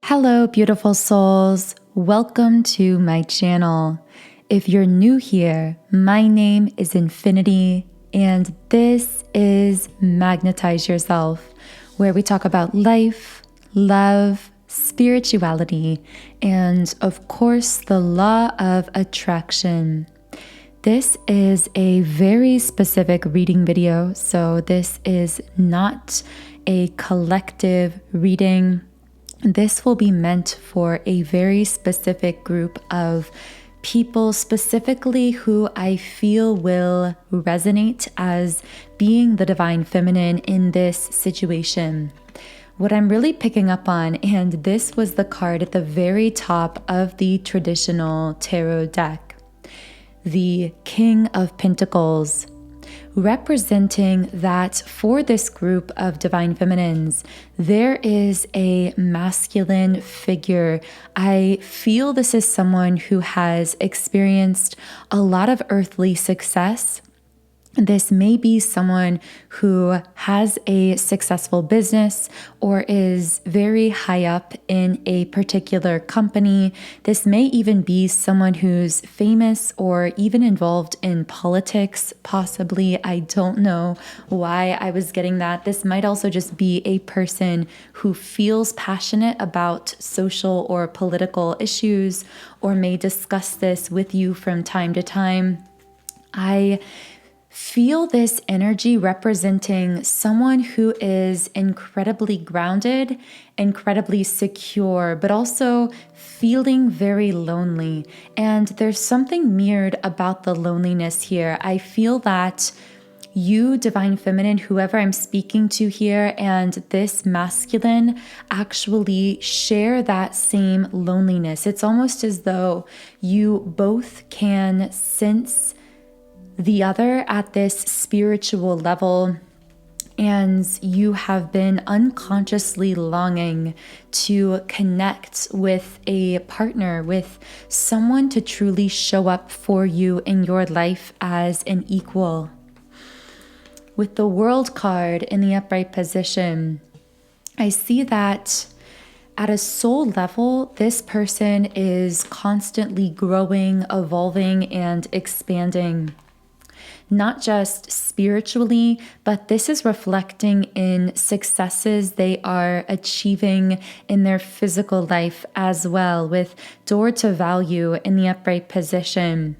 Hello, beautiful souls. Welcome to my channel. If you're new here, my name is Infinity, and this is Magnetize Yourself, where we talk about life, love, spirituality, and of course, the law of attraction. This is a very specific reading video, so this is not a collective reading. This will be meant for a very specific group of people, specifically who I feel will resonate as being the divine feminine in this situation. What I'm really picking up on, and this was the card at the very top of the traditional tarot deck, the King of Pentacles, representing that for this group of divine feminines, there is a masculine figure. I feel this is someone who has experienced a lot of earthly success. This may be someone who has a successful business or is very high up in a particular company. This may even be someone who's famous or even involved in politics, possibly. I don't know why I was getting that. This might also just be a person who feels passionate about social or political issues or may discuss this with you from time to time. I feel this energy representing someone who is incredibly grounded, incredibly secure, but also feeling very lonely. And there's something mirrored about the loneliness here. I feel that you, divine feminine, whoever I'm speaking to here, and this masculine actually share that same loneliness. It's almost as though you both can sense the other at this spiritual level, and you have been unconsciously longing to connect with a partner, with someone to truly show up for you in your life as an equal. With the World card in the upright position, I see that at a soul level, this person is constantly growing, evolving, and expanding. Not just spiritually, but this is reflecting in successes they are achieving in their physical life as well, with door to value in the upright position.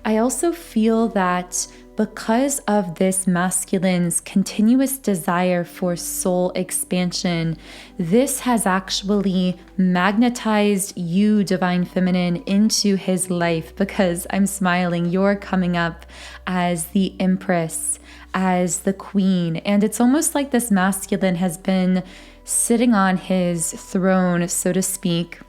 I also feel that because of this masculine's continuous desire for soul expansion, this has actually magnetized you, divine feminine, into his life, because I'm smiling. You're coming up as the Empress, as the Queen, and it's almost like this masculine has been sitting on his throne, so to speak,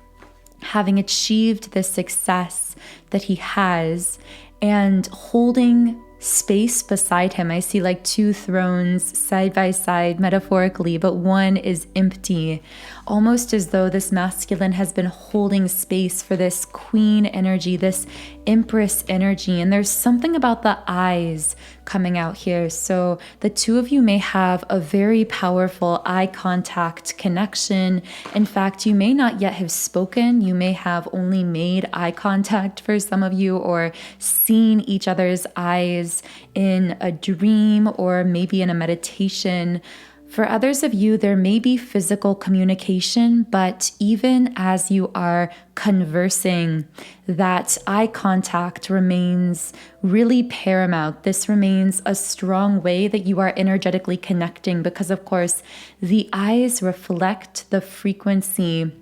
having achieved the success that he has, and holding space beside him. I see like two thrones side by side, metaphorically, but one is empty, almost as though this masculine has been holding space for this queen energy, this empress energy. And there's something about the eyes coming out here. So the two of you may have a very powerful eye contact connection. In fact, you may not yet have spoken. You may have only made eye contact for some of you, or seen each other's eyes in a dream or maybe in a meditation. For others of you, there may be physical communication, but even as you are conversing, that eye contact remains really paramount. This remains a strong way that you are energetically connecting, because of course, the eyes reflect the frequency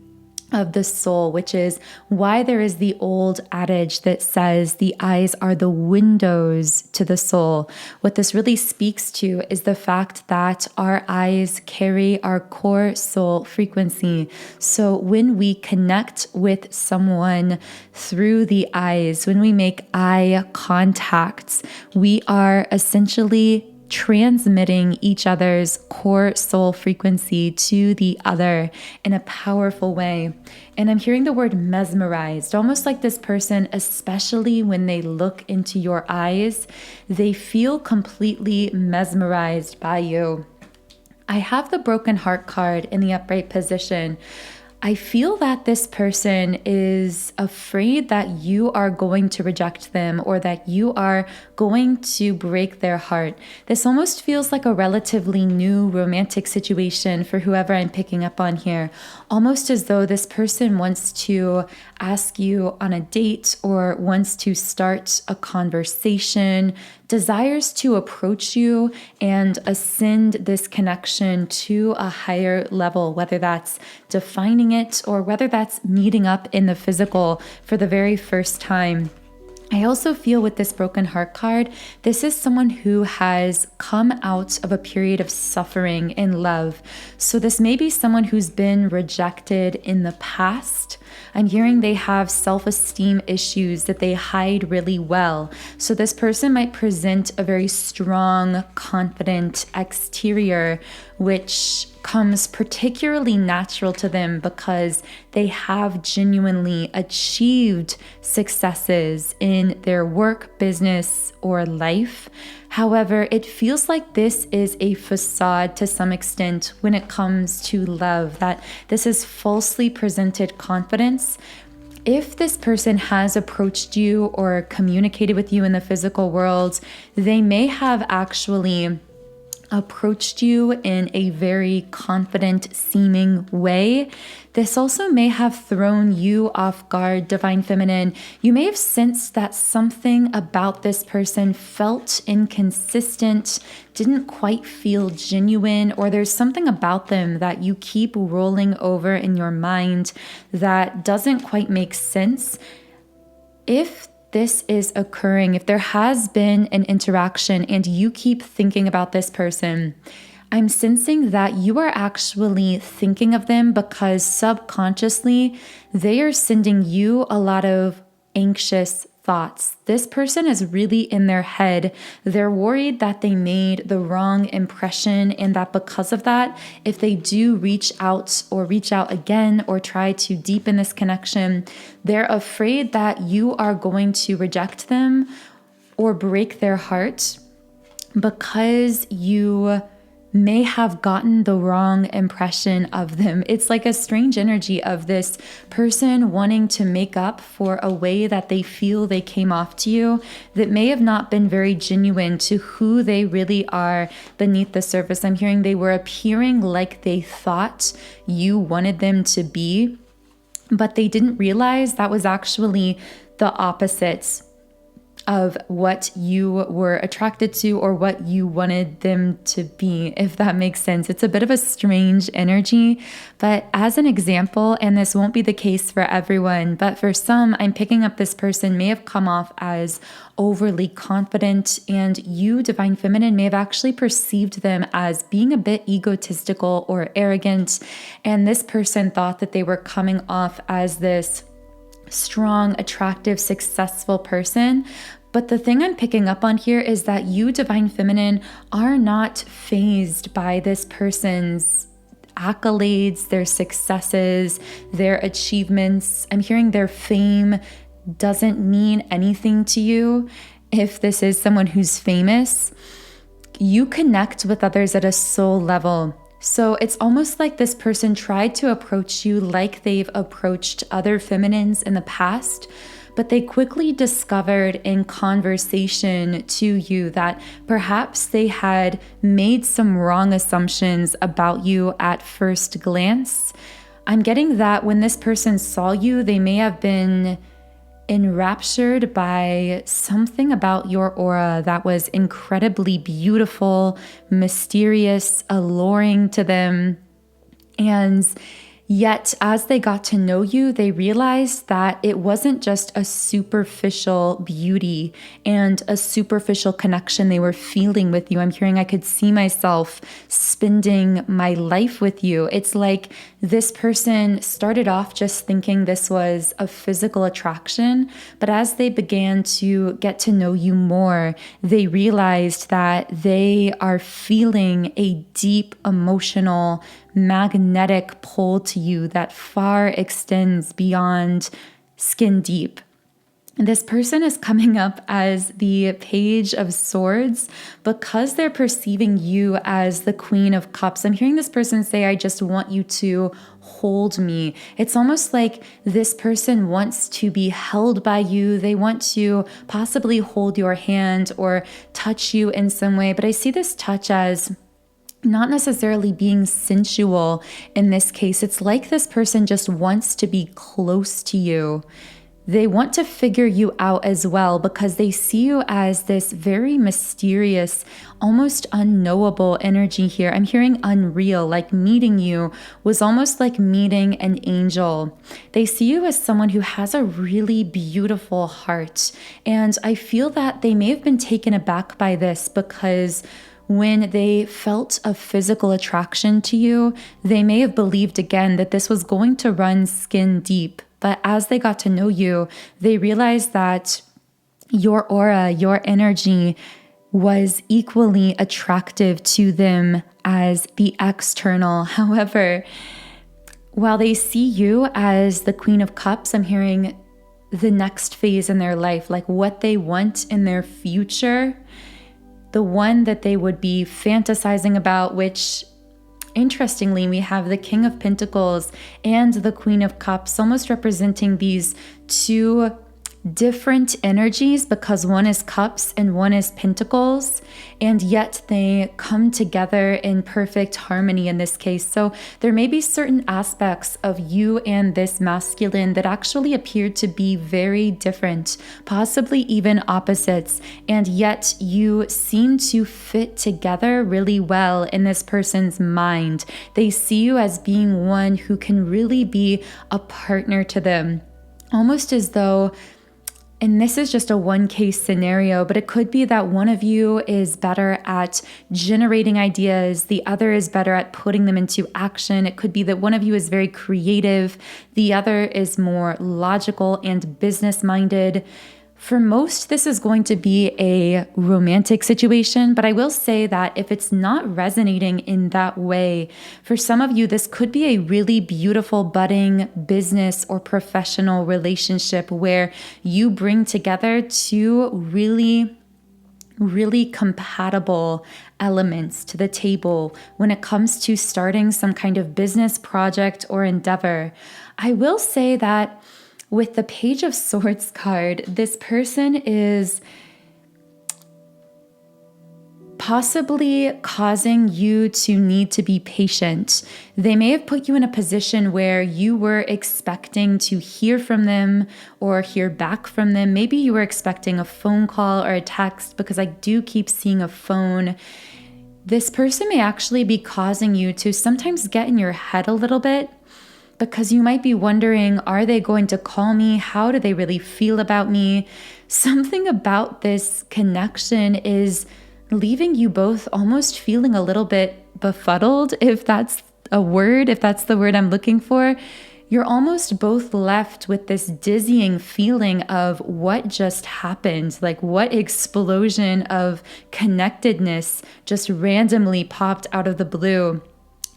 of the soul, which is why there is the old adage that says the eyes are the windows to the soul. What this really speaks to is the fact that our eyes carry our core soul frequency. So when we connect with someone through the eyes, when we make eye contacts, we are essentially transmitting each other's core soul frequency to the other in a powerful way. And I'm hearing the word mesmerized, almost like this person, especially when they look into your eyes, they feel completely mesmerized by you. I have the broken heart card in the upright position. I feel that this person is afraid that you are going to reject them or that you are going to break their heart. This almost feels like a relatively new romantic situation for whoever I'm picking up on here, almost as though this person wants to ask you on a date or wants to start a conversation, desires to approach you and ascend this connection to a higher level, whether that's defining it or whether that's meeting up in the physical for the very first time. I also feel with this broken heart card, this is someone who has come out of a period of suffering in love. So this may be someone who's been rejected in the past. I'm hearing they have self-esteem issues that they hide really well. So this person might present a very strong, confident exterior, which comes particularly natural to them because they have genuinely achieved successes in their work, business, or life. However, it feels like this is a facade to some extent when it comes to love, that this is falsely presented confidence. If this person has approached you or communicated with you in the physical world, they may have actually approached you in a very confident seeming way. This also may have thrown you off guard, Divine Feminine. You may have sensed that something about this person felt inconsistent, didn't quite feel genuine, or there's something about them that you keep rolling over in your mind that doesn't quite make sense. If this is occurring, if there has been an interaction and you keep thinking about this person, I'm sensing that you are actually thinking of them because subconsciously they are sending you a lot of anxious thoughts. This person is really in their head. They're worried that they made the wrong impression and that because of that, if they do reach out again or try to deepen this connection, they're afraid that you are going to reject them or break their heart because you may have gotten the wrong impression of them. It's like a strange energy of this person wanting to make up for a way that they feel they came off to you that may have not been very genuine to who they really are beneath the surface. I'm hearing they were appearing like they thought you wanted them to be, but they didn't realize that was actually the opposite of what you were attracted to or what you wanted them to be, if that makes sense. It's a bit of a strange energy, but as an example, and this won't be the case for everyone, but for some, I'm picking up this person may have come off as overly confident, and you, Divine Feminine, may have actually perceived them as being a bit egotistical or arrogant, and this person thought that they were coming off as this strong, attractive, successful person. But the thing I'm picking up on here is that you, Divine Feminine, are not fazed by this person's accolades, their successes, their achievements. I'm hearing their fame doesn't mean anything to you. If this is someone who's famous, you connect with others at a soul level. So it's almost like this person tried to approach you like they've approached other feminines in the past, but they quickly discovered in conversation to you that perhaps they had made some wrong assumptions about you at first glance. I'm getting that when this person saw you, they may have been enraptured by something about your aura that was incredibly beautiful, mysterious, alluring to them. And yet, as they got to know you, they realized that it wasn't just a superficial beauty and a superficial connection they were feeling with you. I'm hearing I could see myself spending my life with you. It's like this person started off just thinking this was a physical attraction, but as they began to get to know you more, they realized that they are feeling a deep emotional magnetic pull to you that far extends beyond skin deep. This person is coming up as the Page of Swords because they're perceiving you as the Queen of Cups. I'm hearing this person say, I just want you to hold me. It's almost like this person wants to be held by you. They want to possibly hold your hand or touch you in some way. But I see this touch as not necessarily being sensual in this case. It's like this person just wants to be close to you. They want to figure you out as well because they see you as this very mysterious, almost unknowable energy here. I'm hearing unreal, like meeting you was almost like meeting an angel. They see you as someone who has a really beautiful heart. And I feel that they may have been taken aback by this because when they felt a physical attraction to you, they may have believed again that this was going to run skin deep. But as they got to know you, they realized that your aura, your energy was equally attractive to them as the external. However, while they see you as the Queen of Cups, I'm hearing the next phase in their life, like what they want in their future, the one that they would be fantasizing about, which interestingly, we have the King of Pentacles and the Queen of Cups almost representing these two different energies because one is cups and one is pentacles, and yet they come together in perfect harmony in this case. So there may be certain aspects of you and this masculine that actually appear to be very different, possibly even opposites, and yet you seem to fit together really well in this person's mind. They see you as being one who can really be a partner to them, almost as though, and this is just a one case scenario, but it could be that one of you is better at generating ideas, the other is better at putting them into action. It could be that one of you is very creative, the other is more logical and business minded. For most, this is going to be a romantic situation, but I will say that if it's not resonating in that way, for some of you, this could be a really beautiful budding business or professional relationship where you bring together two really compatible elements to the table when it comes to starting some kind of business project or endeavor. I will say that with the Page of Swords card, this person is possibly causing you to need to be patient. They may have put you in a position where you were expecting to hear from them or hear back from them. Maybe you were expecting a phone call or a text, because I do keep seeing a phone. This person may actually be causing you to sometimes get in your head a little bit, because you might be wondering, are they going to call me? How do they really feel about me? Something about this connection is leaving you both almost feeling a little bit befuddled, if that's a word, if that's the word I'm looking for. You're almost both left with this dizzying feeling of what just happened, like what explosion of connectedness just randomly popped out of the blue.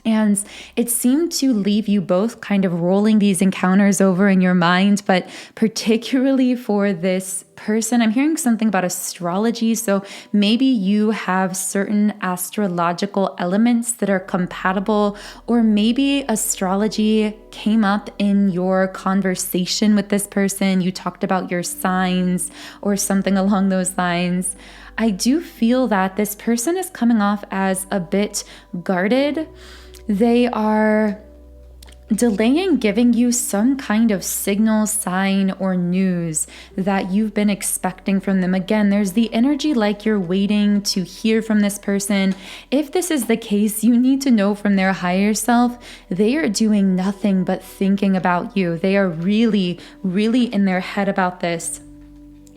And it seemed to leave you both kind of rolling these encounters over in your mind, but particularly for this person, I'm hearing something about astrology. So maybe you have certain astrological elements that are compatible, or maybe astrology came up in your conversation with this person. You talked about your signs or something along those lines. I do feel that this person is coming off as a bit guarded. They are delaying giving you some kind of signal, sign, or news that you've been expecting from them. Again, there's the energy like you're waiting to hear from this person. If this is the case, you need to know from their higher self, they are doing nothing but thinking about you. They are really in their head about this.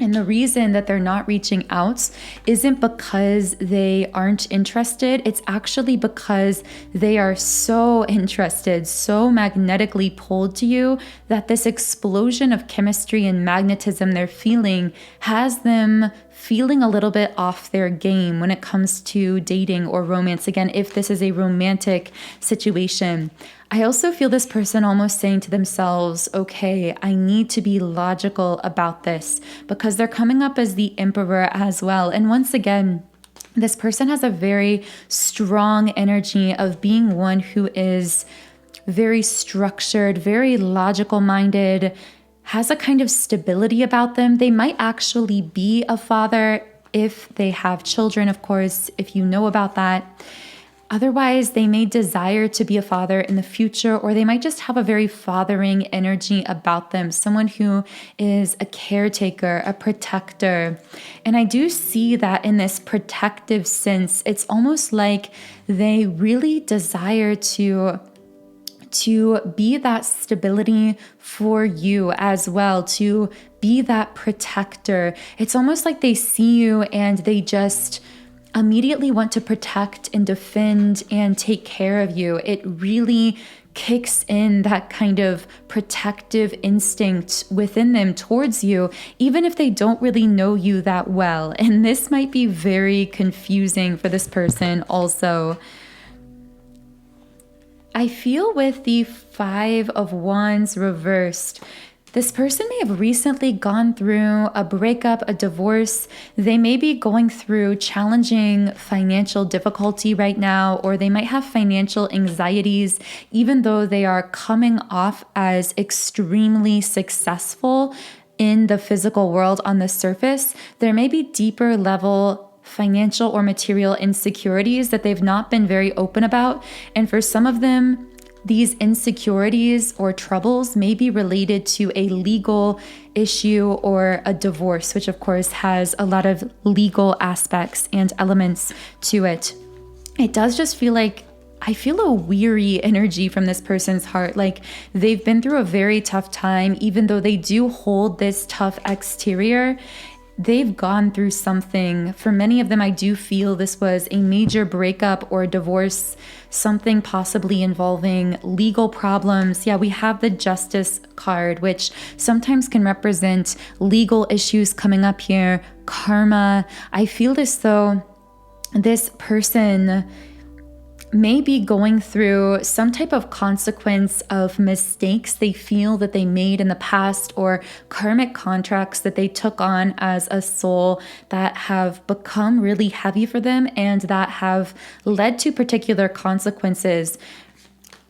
And the reason that they're not reaching out isn't because they aren't interested. It's actually because they are so interested, so magnetically pulled to you, that this explosion of chemistry and magnetism they're feeling has them feeling a little bit off their game when it comes to dating or romance. Again, if this is a romantic situation, I also feel this person almost saying to themselves, okay, I need to be logical about this, because they're coming up as the Emperor as well. And once again, this person has a very strong energy of being one who is very structured, very logical minded, has a kind of stability about them. They might actually be a father if they have children, of course, if you know about that. Otherwise, they may desire to be a father in the future, or they might just have a very fathering energy about them, someone who is a caretaker, a protector. And I do see that in this protective sense, it's almost like they really desire to be that stability for you as well, to be that protector. It's almost like they see you and they just immediately want to protect and defend and take care of you. It really kicks in that kind of protective instinct within them towards you, even if they don't really know you that well. And this might be very confusing for this person also. I feel with the 5 of Wands reversed, this person may have recently gone through a breakup, a divorce. They may be going through challenging financial difficulty right now, or they might have financial anxieties, even though they are coming off as extremely successful in the physical world on the surface. There may be deeper level financial or material insecurities that they've not been very open about. And for some of them, these insecurities or troubles may be related to a legal issue or a divorce, which of course has a lot of legal aspects and elements to it. It does just feel like I feel a weary energy from this person's heart. Like they've been through a very tough time, even though they do hold this tough exterior. They've gone through something. For many of them, I do feel this was a major breakup or divorce, something possibly involving legal problems. Yeah, we have the Justice card, which sometimes can represent legal issues coming up here, karma. I feel as though this person may be going through some type of consequence of mistakes they feel that they made in the past, or karmic contracts that they took on as a soul that have become really heavy for them and that have led to particular consequences.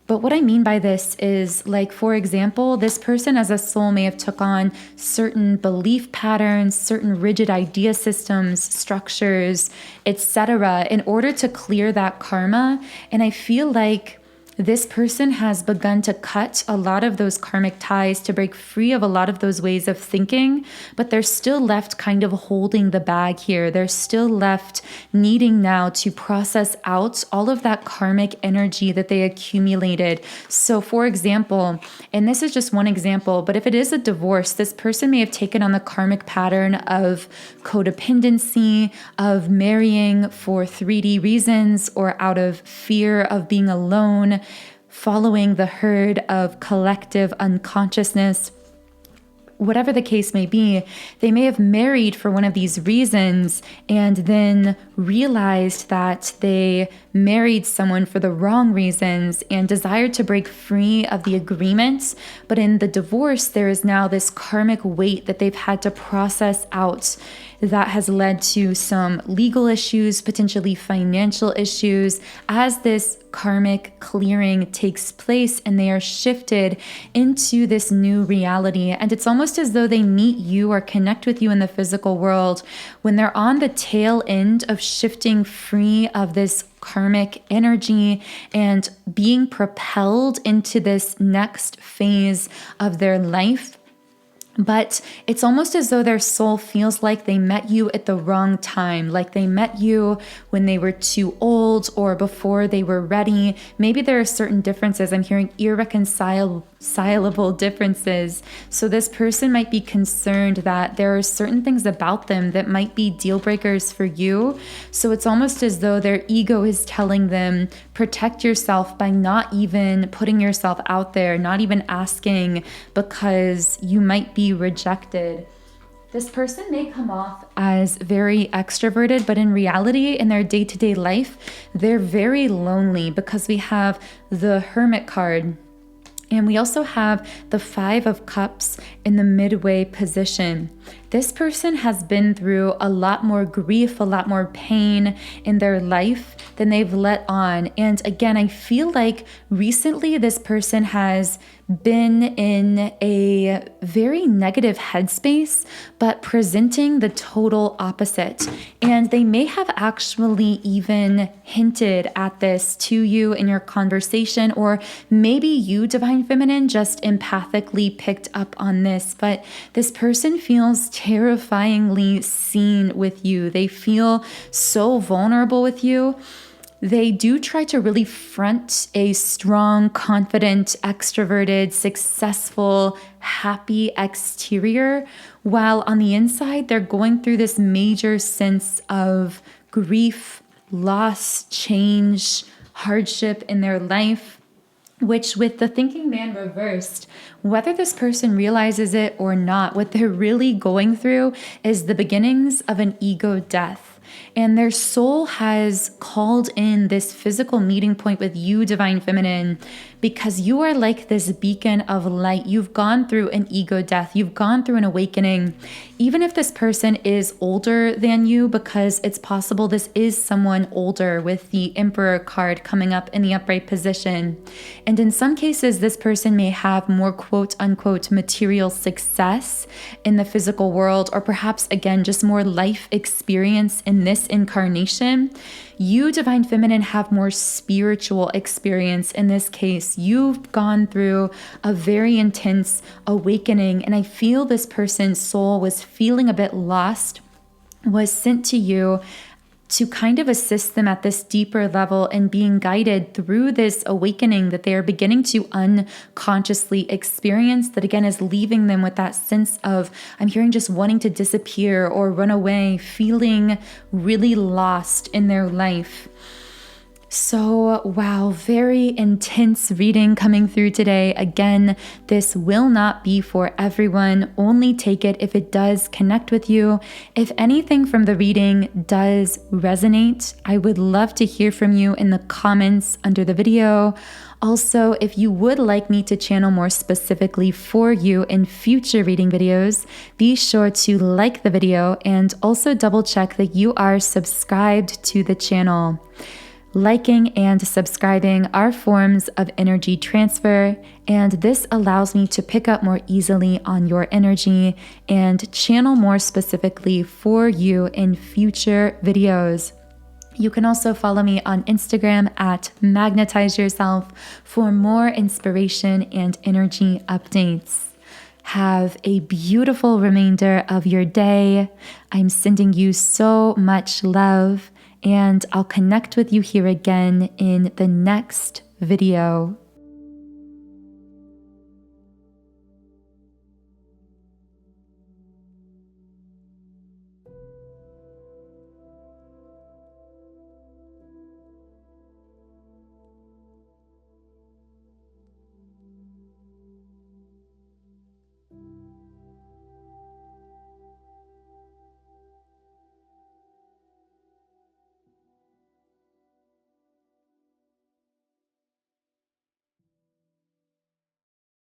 But what I mean by this is, like, for example, this person as a soul may have took on certain belief patterns, certain rigid idea systems, structures, etc., in order to clear that karma. And I feel like this person has begun to cut a lot of those karmic ties to break free of a lot of those ways of thinking, but they're still left kind of holding the bag here. They're still left needing now to process out all of that karmic energy that they accumulated. So for example, and this is just one example, but if it is a divorce, this person may have taken on the karmic pattern of codependency, of marrying for 3D reasons or out of fear of being alone, following the herd of collective unconsciousness. Whatever the case may be, they may have married for one of these reasons and then realized that they married someone for the wrong reasons and desired to break free of the agreements. But in the divorce, there is now this karmic weight that they've had to process out that has led to some legal issues, potentially financial issues, as this karmic clearing takes place and they are shifted into this new reality. And it's almost as though they meet you or connect with you in the physical world when they're on the tail end of shifting free of this karmic energy and being propelled into this next phase of their life. But it's almost as though their soul feels like they met you at the wrong time, like they met you when they were too old or before they were ready. Maybe there are certain differences. I'm hearing irreconcilable differences. So this person might be concerned that there are certain things about them that might be deal breakers for you. So it's almost as though their ego is telling them, protect yourself by not even putting yourself out there, not even asking, because you might be rejected. This person may come off as very extroverted, but in reality, in their day-to-day life, they're very lonely because we have the Hermit card. And we also have the 5 of Cups in the midway position. This person has been through a lot more grief, a lot more pain in their life than they've let on. And again, I feel like recently this person has been in a very negative headspace, but presenting the total opposite. And they may have actually even hinted at this to you in your conversation, or maybe you, Divine Feminine, just empathically picked up on this. But this person feels terrifyingly seen with you. They feel so vulnerable with you. They do try to really front a strong, confident, extroverted, successful, happy exterior, while on the inside, they're going through this major sense of grief, loss, change, hardship in their life, which with the thinking man reversed, whether this person realizes it or not, what they're really going through is the beginnings of an ego death. And their soul has called in this physical meeting point with you, Divine Feminine, because you are like this beacon of light. You've gone through an ego death. You've gone through an awakening. Even if this person is older than you, because it's possible this is someone older with the Emperor card coming up in the upright position. And in some cases, this person may have more quote unquote material success in the physical world, or perhaps again, just more life experience in this incarnation. You, Divine Feminine, have more spiritual experience in this case. You've gone through a very intense awakening, and I feel this person's soul was feeling a bit lost, was sent to you to kind of assist them at this deeper level and being guided through this awakening that they are beginning to unconsciously experience, that again is leaving them with that sense of, I'm hearing, just wanting to disappear or run away, feeling really lost in their life. So, wow, very intense reading coming through today. Again, this will not be for everyone. Only take it if it does connect with you. If anything from the reading does resonate, I would love to hear from you in the comments under the video. Also, if you would like me to channel more specifically for you in future reading videos, be sure to like the video and also double check that you are subscribed to the channel. Liking and subscribing are forms of energy transfer, and this allows me to pick up more easily on your energy and channel more specifically for you in future videos. You can also follow me on Instagram at @magnetizeyourself for more inspiration and energy updates. Have a beautiful remainder of your day. I'm sending you so much love, and I'll connect with you here again in the next video.